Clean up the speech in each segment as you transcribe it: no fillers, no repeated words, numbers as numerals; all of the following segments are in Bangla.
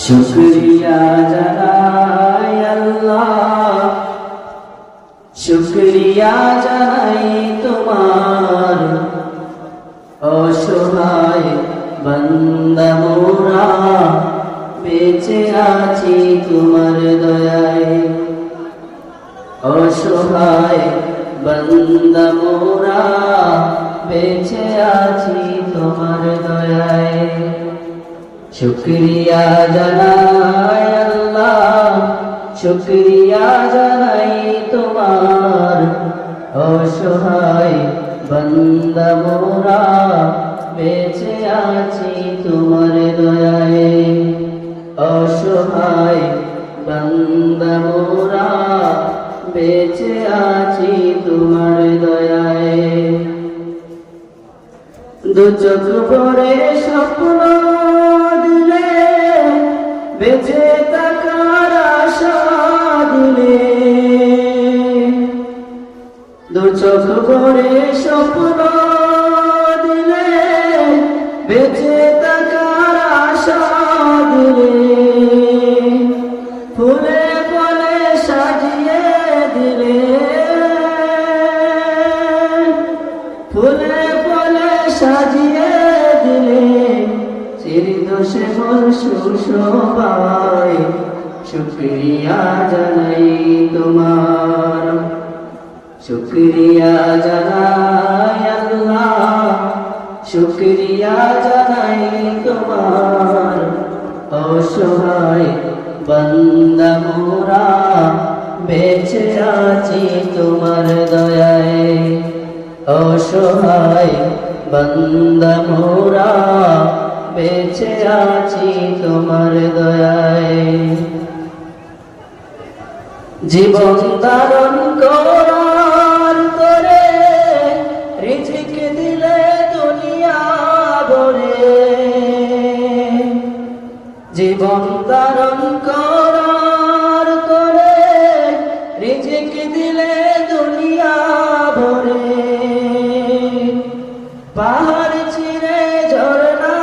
শুকরিয়া জানাই আল্লাহ, শুকরিয়া জানাই তোমার, অসহায় বান্দা মোরা বেঁচে আছি তোমার দয়ায়। অসহায় বান্দা মোরা বেঁচে আছি তোমার দয়ায়। শুকরিয়া জানাই আল্লাহ, শুকরিয়া জানাই তোমার, অসহায় বান্দা মোরা বেঁচে আছি তোমার দয়ায়। অসহায় বান্দা মোরা বেঁচে আছি তোমার দয়ায়। দু চোখ ভরে স্বপ্ন দিলে, বেঁচে থাকার আশা দিলে, দু চোখ ভরে স্বপ্ন দিলে, বেঁচে থাকার আশা দিলে, ফুলে ফলে সাজিয়ে দিলে, ফুলে ফলে সাজিয়ে দিলে, চিরদোষে মোর সুসবাই। শুকরিয়া জানাই তোমার, শুকরিয়া জানাই আল্লাহ, শুকরিয়া জানাই তোমার, অসহায় বান্দা মোরা বেঁচে আছি তোমার দয়ায়। অসহায় বান্দা মোরা বেঁচে আছি তোমার দয়ায়। জীবন ধারণ করার তরে রিজিক দিলে দুনিয়া ভরে, জীবন ধারণ করার তরে রিজিক দিলে দুনিয়া ভরে, পাহাড় চিরে ঝরনা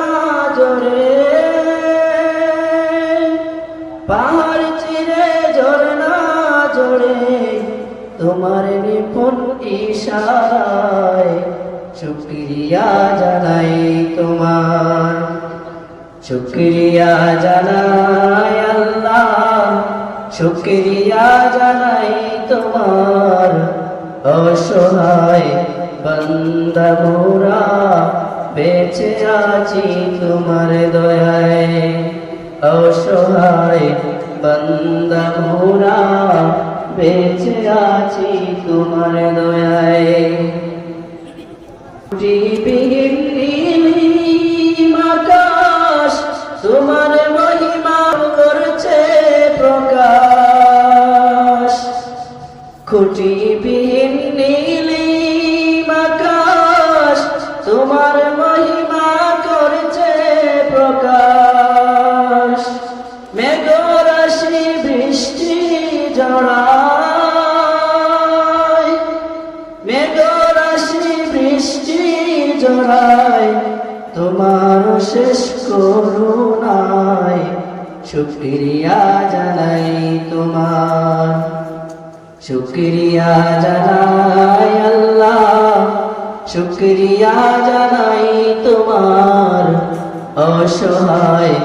জোরে, পাহাড় চিরে ঝরনা জোরে, তোমার নিপুণ ইশারায় শুকরিয়া জানাই তোমার। শুকরিয়া জানাই আল্লাহ, শুকরিয়া জানাই তোমার, অসহায় বান্দা মোরা বেঁচে আছি তোমার দয়ায়। অসহায় বান্দা মোরা বেঁচে আছি তোমার দয়ায়। বিহীন নীলিম আকাশ তোমার মহিমা করছে প্রকাশ, খুঁটিবিহীন নীলিম আকাশ তোমার মহিমা করছে প্রকাশ। মেঘরাশি বৃষ্টি ঝরায়, মেঘরাশি বৃষ্টি ঝরায়, তোমার শেষ করুণায় শুকরিয়া জানাই তোমার। শুকরিয়া জানাই আল্লাহ, শুকরিয়া জানাই তোমার, অসহায়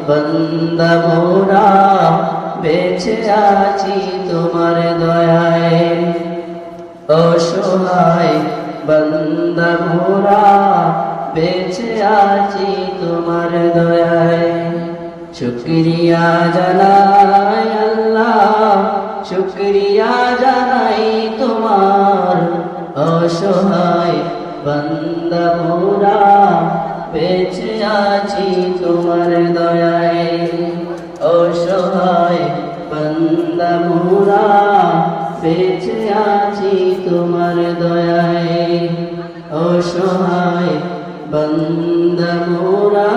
বান্দা মোরা বেঁচে আছি তোমার দয়ায়। অসহায় বান্দা মোরা বেঁচে আছি তোমার দয়ায়। শুকরিয়া জানাই আল্লাহ, শুকরিয়া জানাই তোমার, অসহায় বান্দা মোরা বেঁচে আছি তোমার দয়ায়। অসহায় বান্দা মোরা বেঁচে আছি তোমার দয়ায়। অসহায় বান্দা মোরা